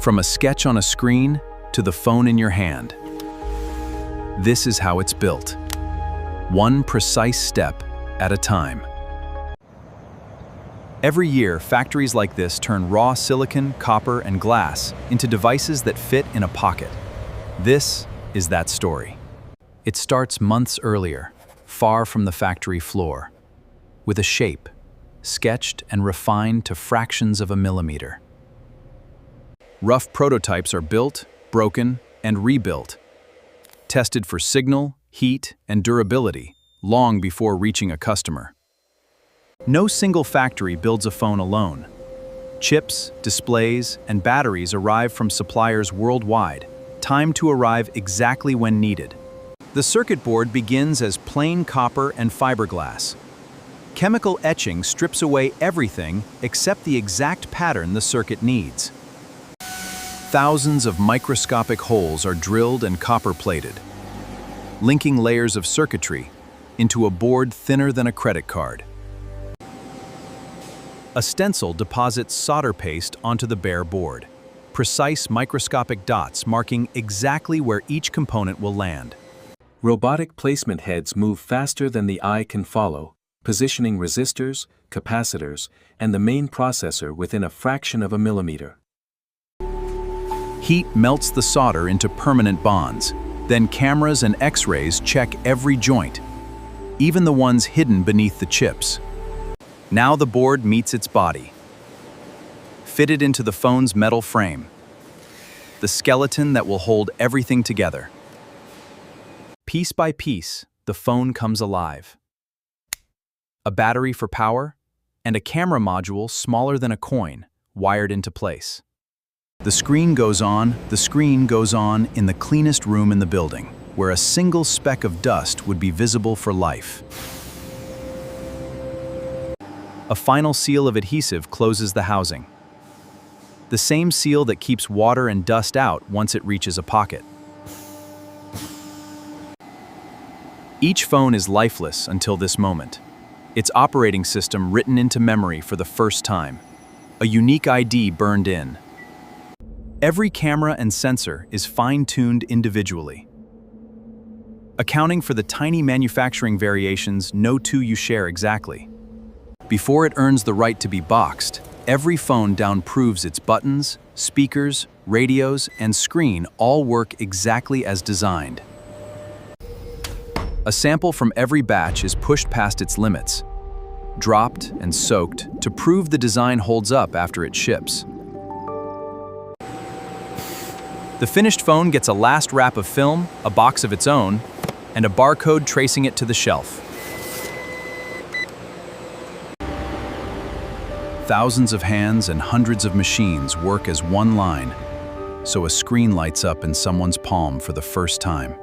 From a sketch on a screen to the phone in your hand. This is how it's built. One precise step at a time. Every year, factories like this turn raw silicon, copper, and glass into devices that fit in a pocket. This is that story. It starts months earlier, far from the factory floor, with a shape, sketched and refined to fractions of a millimeter. Rough prototypes are built, broken, and rebuilt, tested for signal, heat, and durability, long before reaching a customer. No single factory builds a phone alone. Chips, displays, and batteries arrive from suppliers worldwide, timed to arrive exactly when needed. The circuit board begins as plain copper and fiberglass. Chemical etching strips away everything except the exact pattern the circuit needs. Thousands of microscopic holes are drilled and copper-plated, linking layers of circuitry into a board thinner than a credit card. A stencil deposits solder paste onto the bare board, precise microscopic dots marking exactly where each component will land. Robotic placement heads move faster than the eye can follow, positioning resistors, capacitors, and the main processor within a fraction of a millimeter. Heat melts the solder into permanent bonds. Then cameras and X-rays check every joint, even the ones hidden beneath the chips. Now the board meets its body, fitted into the phone's metal frame, the skeleton that will hold everything together. Piece by piece, the phone comes alive. A battery for power, and a camera module smaller than a coin, wired into place. The screen goes on in the cleanest room in the building, where a single speck of dust would be visible for life. A final seal of adhesive closes the housing. The same seal that keeps water and dust out once it reaches a pocket. Each phone is lifeless until this moment. Its operating system written into memory for the first time. A unique ID burned in. Every camera and sensor is fine-tuned individually, accounting for the tiny manufacturing variations no two you share exactly. Before it earns the right to be boxed, every phone down proves its buttons, speakers, radios, and screen all work exactly as designed. A sample from every batch is pushed past its limits, dropped and soaked to prove the design holds up after it ships. The finished phone gets a last wrap of film, a box of its own, and a barcode tracing it to the shelf. Thousands of hands and hundreds of machines work as one line, so a screen lights up in someone's palm for the first time.